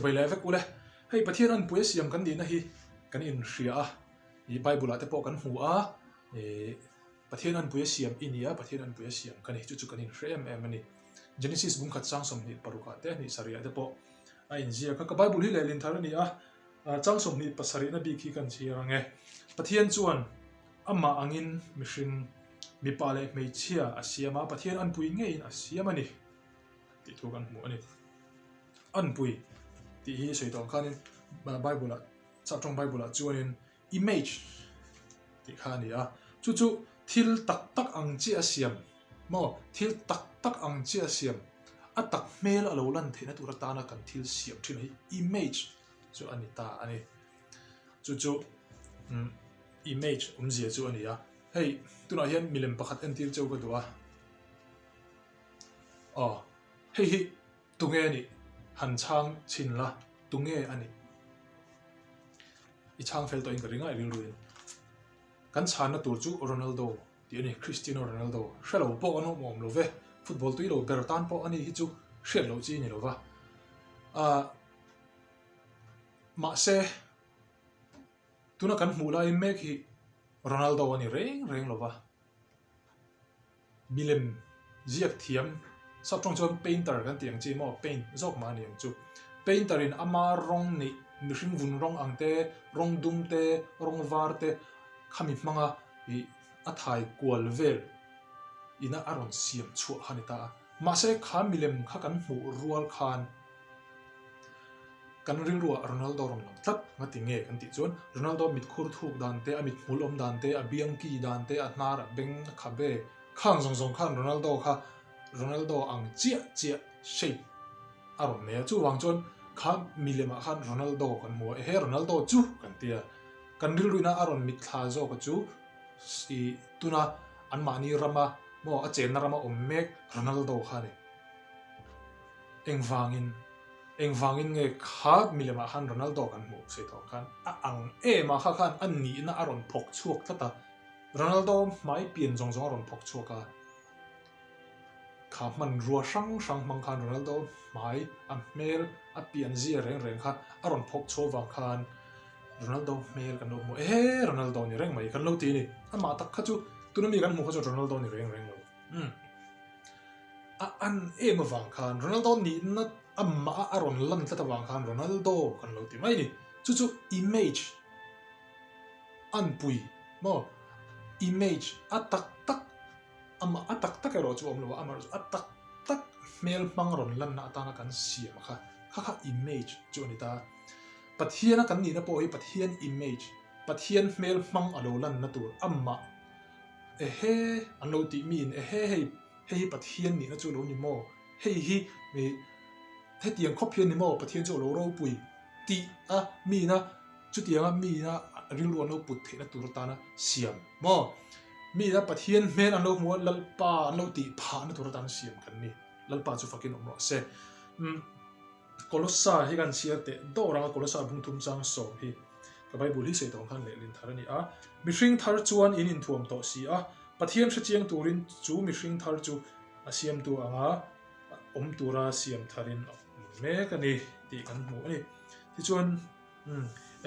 bai le vek ule hei pathian an pui siam kan ni na hi kan in hria a I Bible te po kan hu a pathian an pui siam inia pathian an pui siam kan hi chu kan in hria em ani Genesis bung khat sang som ni paruka te ni saria te po a in zia ka Bible hi le lin thar ni a chang som ni pasari na bi khi kan chia nge pathian chuan ama angin mihring mi pa le mei chia asiama pathian an pui nge in asiama ni ti thu kan mu ani an pui ti hi soi tong khanin Bible cha trong Bible chuanin image ti khani a chu thil tak ang chi asiam mo thil tak ang chi asiam a tak mel alo lan theina tura ta na kan thil siam thin hi image chu ani ta ani chu image zia chu ani a hei tuna hian milem pakhat en tir chau ka duwa hei tunge ni han chang chin la tunge ani I chang fel to in ringa I ruin kan chan na tur chu Ronaldo ti ani Cristiano Ronaldo shelo po anu mom lo ve football tu lo bertan po ani hi chu shelo chi ni lo wa ma se tuna kan hmula in mek hi Ronaldo ani reng lo wa milem ziak thiam sa trong chon painter kan tiang chi mo paint zok ma ni chu painter in ama rong ni mihring vun rong ang te rong dum te rong var te khami manga I athai kwal vel ina aron siam chu hanita ma se kha milem kha kan hu rual khan kan ring ruwa Ronaldo rom lam tat ngati nge kan ti chon Ronaldo mit khur thuk dan te amit mulom dan te abiang ki dan te atnar beng khabe khang zong khan Ronaldo ang chia shape aron ne chu wang chon kha milema khan Ronaldo kan mo he Ronaldo chu kan tia kan ril ruina aron mit thla zo ka chu si tuna an mani rama mo a chen rama ommek Ronaldo khani engwangin nge kha milema khan Ronaldo kan mo se to khan a ang ma kha khan an ni na aron phok chuak tata Ronaldo mai pian zong aron phok chuaka kha man ruwa sang mang khan Ronaldo mai a mel a pian zia reng kha aron phok chowang khan Ronaldo mel kan lo mo Ronaldo ni reng mai kan lo ti ni ama tak kha chu tunami kan mo kha chu Ronaldo ni reng lo an ma wang khan Ronaldo ni na amma aron lan tata wang khan Ronaldo kan lo ti mai ni chu image an pui mo image atak amma atak ero chu omlo amar atak mel mangron lan na ta na kan siam kha image chu ni ta pathian kan ni na po hi pathian image pathian mel mang alo lan na tur amma an lo ti min hei pathian ni na chu lo ni mo hi mi the tiang khopian ni mo pathian chu lo ro pui ti a mi na chu tiang a mi na rilwa no put the na tur ta na siam mo mi na pathian men an lo mo lalpa an lo ti pha na tur ta na siam kan ni lalpa chu fakin omro se Kolosa hi kan sia te do ranga Kolosa bung thum chang so hi ka Bible hi se tong khan le lin thar ani a mihring thar chuan in thuam to si a pathian hre chiang turin chu mihring thar chu asiam tu anga om tura siam tharin me ka ni ti kan mu ani ti chuan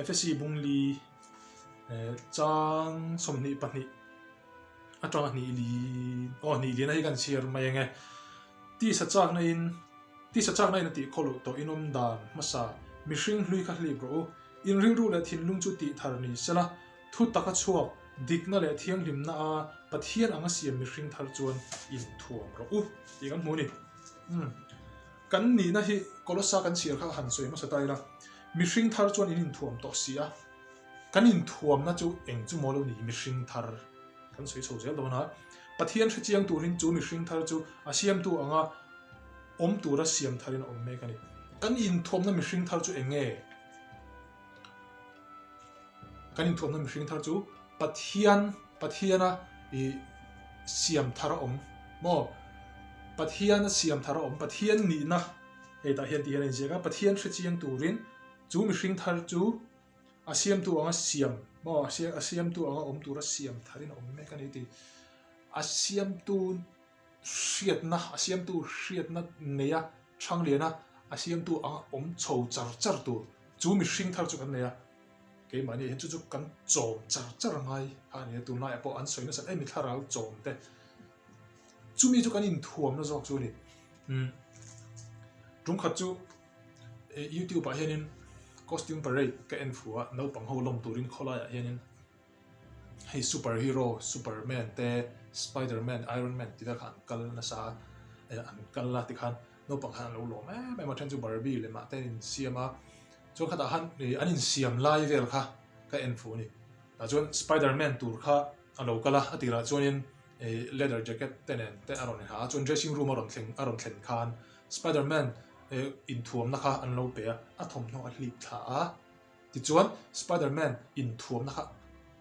FSC bung li chang som ni pani atang ni li ni na hi kan siar mai nge ti sa chak na in ti kholo to inom dan masa mihring hlui kha hli bro in ring ru la thin lung chu ti thar ni sala thu taka chuak dik na le thiang lim na a pathian anga siam mihring thar chuan in thuam ro ti kan mu ni kan ni na hi Kolosa kan siar kha han soi masa tai la mihring thar chuan in thuam to sia kan in thuam na chu eng chu molo ni mihring thar kan soi chho zel do na pathian hre chiang turin chu mihring thar chu asiam tu anga om tura siam tharin om me kani kan in thom na mihring thar chu enge kan in thom na mihring thar chu pathiana siam thar om mo pathian siam thar om pathian ni na ta hian ti hian jega pathian hre chiang turin chu mihring thar chu asiam tu anga siam mo asiam tu anga om tura siam tharin om me kani ti asiam tu hriat na neya thang le na siam tu om chou char tu chu mi hring thar chu kan nei a ke mani he chu kan chom char ngai ha ni tu na po an soina san ai mi tharau chom te chu mi chu kan in thuam na jok chu ni rum khat chu YouTube a hianin costume parade ka en fuwa no pang ho lom turin khola ya hianin hey superhero Superman te Spider-Man Iron Man ti da khan kal na sa an kal la ti khan no pang han lo lo me ma than chu Barbie le ma te in siama chu khata han an in siam lai vel kha ka en fu ni ta chuan Spider-Man tur kha alo kala atira chuanin leather jacket tenen te aron ha chuan dressing room aron thlen khan Spider-Man in thuam na kha an lo pe a thom no a hlip tha a ti chuan Spider-Man in thuam na kha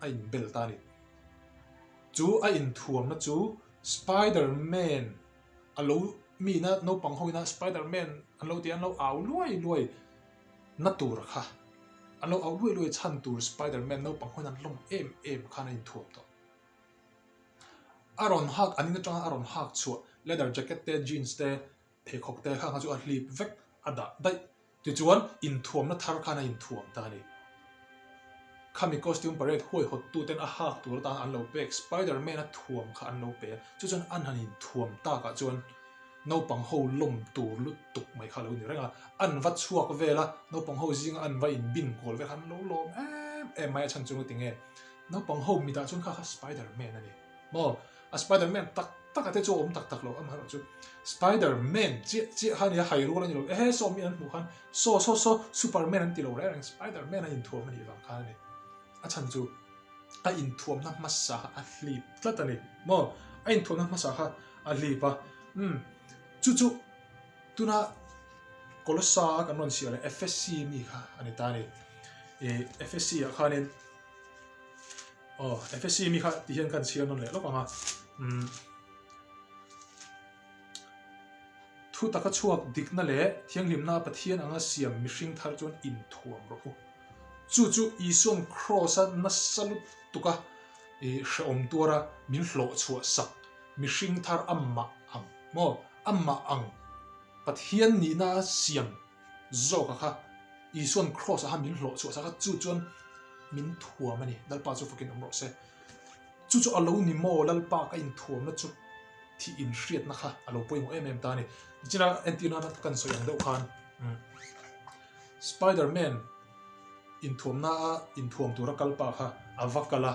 a in bel ta ni chu a in thuam na chu Spider-Man alo mi na no pang hoina Spider-Man an lo ti an lo au luai na tur kha an lo au luai chan tur Spider-Man no pang hoina lom em kha na in thuam to aron hak anin tanga aron hak chu leather jacket te jeans te phekok te kha chu a hlip vek ada dai ti chuan in thuam na thar kha na in thuam ta ni khami costume parade hoi hot tu ten a hak tur ta an lo pek Spider-Man a thuam kha an lo pe chu chuan an han in thuam ta ka chuan no pang ho lom tur lu tuk mai kha lo ni renga an va chuak vela no pang ho jing an va in bin kol ve khan lo lom em mai chan chung tinge no pang ho mi da chuan kha Spider-Man ani mo a Spider-Man tak ate chu om tak lo am han chu Spider-Man chi han ya hai ro la ni lo so mi an mu khan so Superman an ti lo reng Spider-Man a in thuam ani wang kha ni a chan chu a in thuam na masa a hlip tlatani mo a in thuam na masa kha a hlipa chu tuna kolosa kan non sia le FSC mi kha ani ta ni FSC a khanin FSC mi kha ti hian kan sia non le lo ka ha thu taka chuak dikna le thianghlimna pathian anga siam mihring thar chuan in thuam ro chu ison cross na salut tuka shom tura min hlo chua sak mihring thar amma ang pathian ni na siam zo kha ison cross ha min hlo chua sak chu chuan min thuam ani dalpa chu fukin amro se chu alo ni mo lalpa ka in thuam na chu thi in hriat na kha alo poimo em ta ni china antina na kan so yang do khan Spider-Man in thuam tura kalpa kha avakala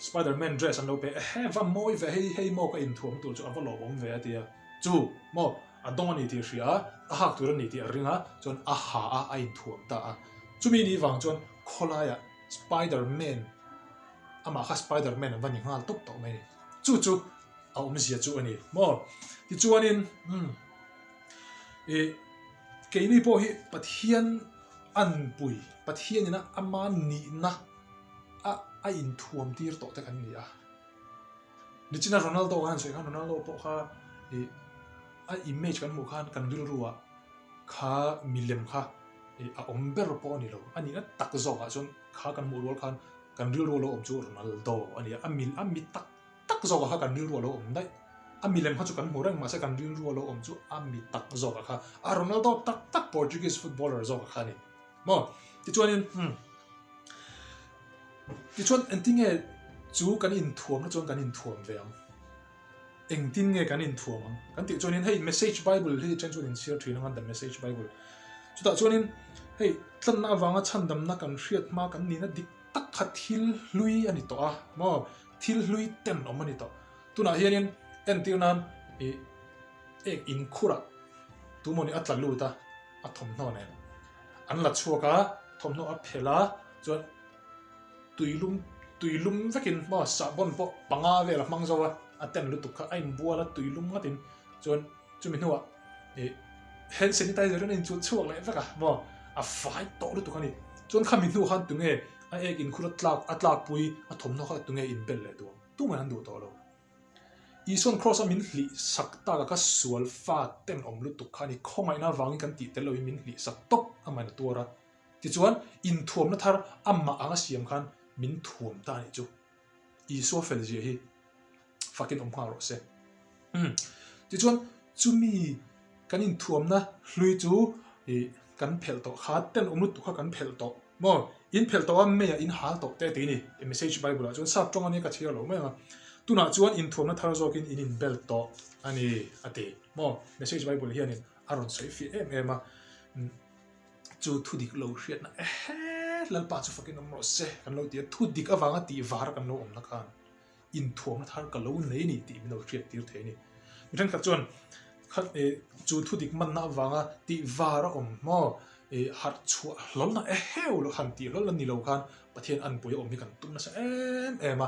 Spider-Man dress an lo pe have a moi ve hei mo ka in thuam tur chu avalo bom ve atia chu mo adoni ti ria a hak tur ni ti ringa chon a ha a in thuam ta chu mi ni wang chon kholaya Spider-Man ama kha Spider-Man van ngal top to mai chu a zia chu ani mo ti chuanin keini po hi pathian an pui pathian ina ama ni na a in thuam tir to te kan ni ni china Ronaldo han so kan Ronaldo po kha a image kan mu khan kan ril ruwa kha milem kha a omber po ni lo ani na tak zo ka chon kha kan mu rol khan kan ril ro lo om chu Ronaldo ani a mi tak zo ka kan ril ro lo om dai a milem kha chu kan mu rang ma se kan ril ro lo om chu a mi tak zo ka kha a Ronaldo tak Portuguese footballer zo ka ni mo ti chuanin ti chuan entinge chu kan in thuam na chuan kan in thuam ve ang engtin nge kan in thuam ang kan ti chuanin hey message bible hi chen chuan in share thin ang the message bible chu ta chuanin hey tlan na awanga chandam na kan hriat ma kan ni na dik tak kha thil hlui ani to mo thil hlui ten omani to tuna hianin entiunan ek in khura tu moni atla lu ta a thom no ne an la chuaka thom no a phela chuan tuilum vekin ma sa bon po panga ve la mang zawa aten lu tukha ain buala tuilum ngatin chuan chumi nuwa hand sanitizer in chu chuak le veka mo a fai to lu tukhani chuan khami nu han tunge a ek in khura atlak pui a thom no kha tunge in bel le tu man du to lo ison cross a min hli sakta ka sual fa ten om lu tukhani khomai na wangi kan ti te lo min hli sak top amana tura ti chuan in thuam na thar amma anga siam khan min thuam ta ni chu iso fel je hi fakin om kharo se ti chuan chumi kan in thuam na hlui chu kan phel to kha ten omnu tu kha kan phel to mo in phel to am me in hal to te ti ni message bible chuan sap tong ani ka thia lo me tuna chuan in thuam na thar zokin in bel to ani ate mo message bible hianin aron soi fi em a chu thu dik lo hriat na lal pa chu fakin amro se kan lo ti thu dik awanga ti var kan lo om na khan in thuam na thar ka lo nei ni ti no hriat tir the ni mithan ka chuan khat chu thu dik man na awanga ti var om mo har chu lol na heu lo han ti lol ni lo khan pathian an pui om ni kan tum na sa em a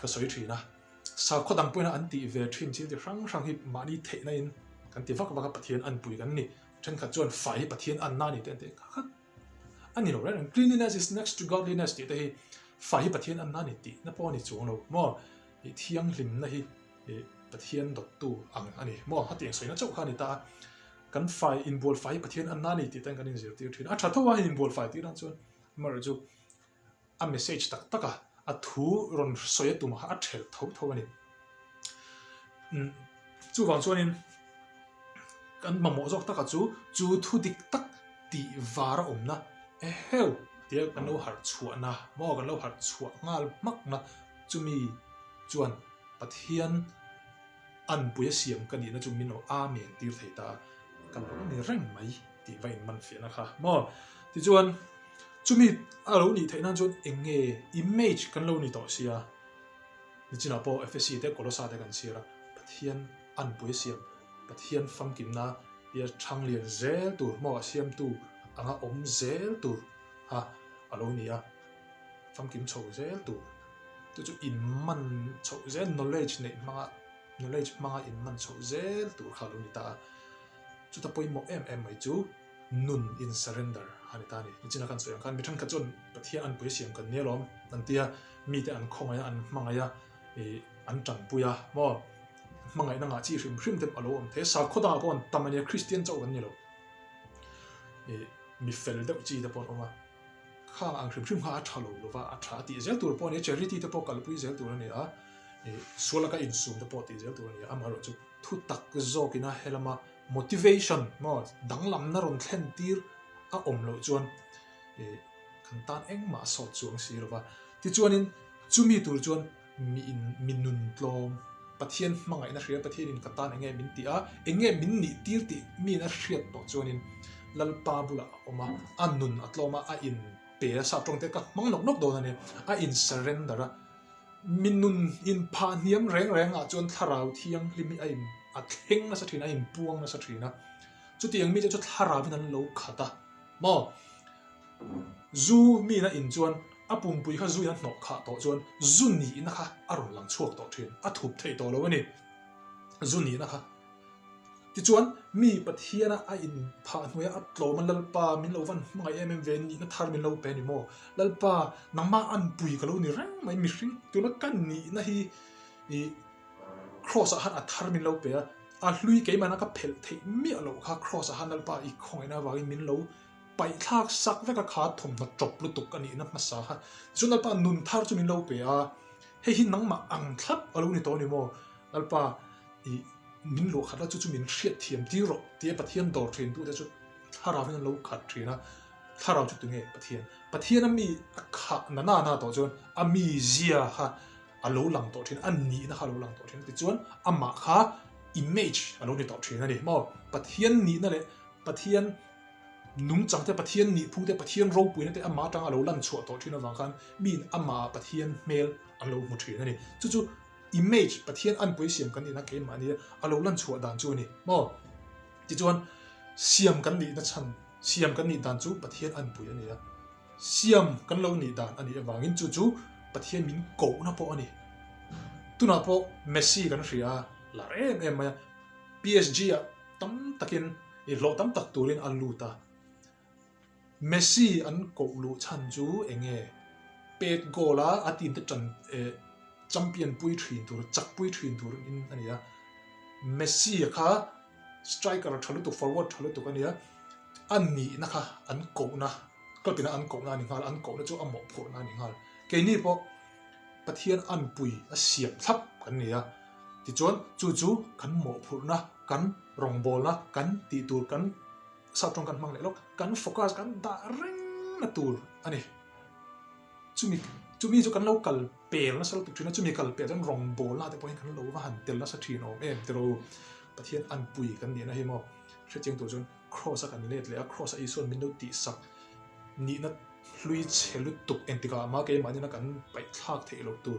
ka soi thi na sa khodang puina an ti ve thin chi ti rang rang hi mani the na in kan ti vak vak pathian an pui kan ni chen kha chuan fai pathian an na ni ten te khat ani lo ran cleanliness is next to godliness ti te hi fai pathian an na ni ti na po ni chung lo mo thiang lim na hi pathian dot tu ang ani mo ha tiang soina chau kha ni ta kan fai in bol fai pathian an na ni ti tan kan in zir ti thin a tha thawa in bol fai ti ran chuan mar chu a message tak taka a thu ron soya tu ma a thel tho tho ani chu wang chuan in kan mamo jok taka chu thu dik tak ti vara om na heu tia kan lo har chua na mo kan lo har chua ngal mak na chumi chuan pathian an puya siam kan ni na chu min no amen tir thei ta kan lo ni reng mai ti vain man fi na kha mo ti chuan chumi a lo ni thei na chuan enge image kan lo ni to sia ni china po fsc te kolosa te kan sia pathian an puya siam pathian fam kim na ya thang lian zel tur mo siam tu anga om zel tur ha alo nia fam kim chho zel tur chu in man chho zel knowledge manga in man chho zel tur khalu ni ta chu ta poi mo em mai chu nun in surrender hani ta ni china kan soyang kan mi than ka chon pathian an pui siam kan nelom an tia mi te an khonga an mangaya an tang puya mo mangai na nga chi hrim te alo om the sa khoda pon tamania christian chau kan ni lo mi fel de chi te pon oma kha ang hrim ha thalo lo wa a tha ti zel tur pon charity te po kal pui zel tur ni a sola ka insum te po ti zel tur ni am haro chu thu tak zo kina helama motivation mo danglam na ron thlen tir a om lo chuan kan tan eng ma so chuang si lo wa ti chuanin chumi tur chuan mi nun tlom pathian mangai na hria pathian in katan enge min ti a enge min ni tir ti mi na hriat to chuanin lalpa bula oma annun atloma a in pe sa tong te ka mang nok do na ne a in surrender a minun in pha niam reng a chuan tharau thiang limi a in a thleng na sa thina in puang na sa thina chu tiang mi chu thara bin an lo khata mo zu mi na in chuan apum pui kha zu yan no kha to chuan zu ni na kha aron lang chuak to thin a thup thei to lo ani zu ni na kha ti chuan mi pathiana a in pha hnuya a tlo man lalpa min lo van mai em ven ni na thar min lo pe ni mo lalpa nangma an pui ka lo ni rang mai mi hring tu na kan ni na hi cross a han a thar min lo pe a hlui ke mana ka phel thei mi a lo kha cross a han lalpa i khoi na wa min lo pai thak sak ve ka kha thom na top lu tuk ani na ma sa ha chun lalpa nun thar chu min lo pe a he hi nangma ang thlap a lo ni to ni mo lalpa i min lo khat la chu min hriat thiam ti ro ti pathian dor thin tu te chu thara min lo khat thina thara chu tu nge pathian ami kha na to chon ami zia ha a lo lang to thin an ni na kha lo lang to thin ti chuan ama kha image a lo ni to thin ani mo pathian ni na le pathian nung chang te pathian ni phu te pathian ro pui na te ama tang a lo lan chua to thin awang khan min ama pathian mel a lo mu thin ani chu image pathian an pui siam kan ni na ke ma ni a lo lan chua dan chu ni mo ti chuan siam kan ni na chan siam kan ni dan chu pathian an pui ani a siam kan lo ni dan ani awangin chu pathian min ko na po ani tuna po Messi kan ria la em ma PSG a tam takin i lo tam tak turin an luta Messi an ko lu chan chu enge pet gola atin te chan champion pui thin tur chak pui thin tur in ania Messi kha striker thalu tu forward thalu tu ania an ni na kha an ko na kalpina an ko na ni ngal an ko na chu amo pho na ni ngal ke ni po pathian an pui a siam thap kan nia ti chon chu kan mo phur na กันรองบอลนะกันตีตูกันสาวตรงกันมังเลยลูกกันโฟกัสกันด่าเร่งนะตูอันนี้จุกันเรากัลเปลนะสรุปจุนะจุมีกัลเปลจังรองบอลนะแต่พอเห็นกันเราว่าหันเตลละสักทีโนแต่เราประเทศอันปุยกันเนี่ยนะเฮโมเชื่อจริงตัวจนครอสกันเน็ตเลยครอสอีส่วนมินดูตีสักนี่นะลุยเชลุตุกเอ็นติกามาเกมมาเนี่ยนะกันไปทักเทโลตู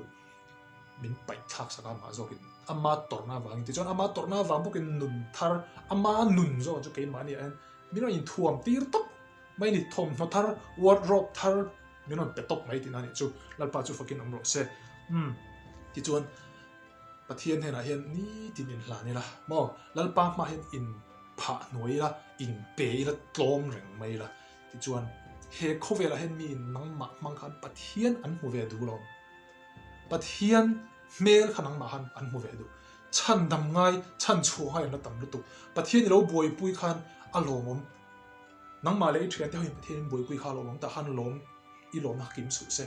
มินไปทักสักมาโจกินอามาตอร์นาวางที่จนอามาตอร์นาวางพวกนุนทาร์อามานุนโจจุเกมมาเนี่ยมินว่าอินท่วมตีร์ตบไม่นี่ท่วมนทาร์วอร์ดรอปทาร์มินว่าเป็ดตบไม่ที่นั่นนี่จูลัลปาจูฟักินอมโรเซที่จวนประเทศเห็นอะไรเห็นนี่ที่นินหลานี่ละมอลัลปามาเห็นอินผาหน่วยละอินเปย์ละตลอมแรงไม่ละที่จวนเฮโคเวลาเห็นมีนังมังคันประเทศอันหัวเวดูลมประเทศเมลขนังมาหันอันหัวเวดูฉันดำง่ายฉันชัวให้นะตำรุตุประเทศเราบวยปุยคันอารมณ์นังมาเลยเทียนที่เห็นประเทศบวยปุยคันอารมณ์แต่หันลมอีลมนักกิมสุเซ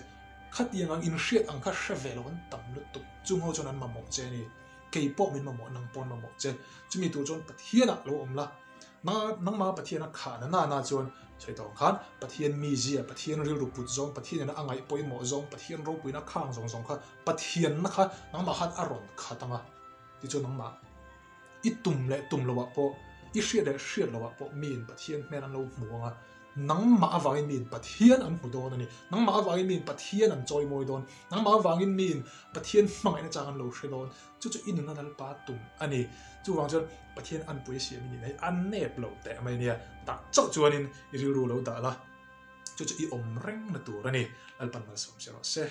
ขัดยังอินเชียอังคัดเชฟเวลวันตำรุตุจุงเขาจนนั้นมาหมกเจนี่เกี่ยปอกมินมาหมกนังปอนมาหมกเจจะมีตัวจนประเทศน่ะเราอมละนังมาประเทศนักขาน่าจนใช่ต้องขันประเทศมีเจียประเทศเรียลรูปุดจงประเทศนั้นอ่างไอปอยหมอจงประเทศรูปุยนักข้างจงค่ะประเทศนะคะนังมาขัดอารมณ์ขัดตั้งอ่ะที่จนนังมาอีตุ่มละวะปออีเชียละวะปอมีนประเทศแม่นั้นเราหมัวอ่ะนังมาว่ามีนประเทศอันหูโดนนี่นังมาว่ามีนประเทศอันจอยมวยโดนนังมาว่ามีนประเทศมังไอ้นะจางอันเราเชโดนจู่อินนั่นนั่นปาตุ่มอันนี้จู่วางจนประเทศอันปุยเสียมีนให้อันเนบเราแต่ไม่เนี่ยตักเจ้าจวนนี่รู้เราแต่ละจู่อีอมเร่งนะตัวนี่อันปันมาสมเสียเราเซ่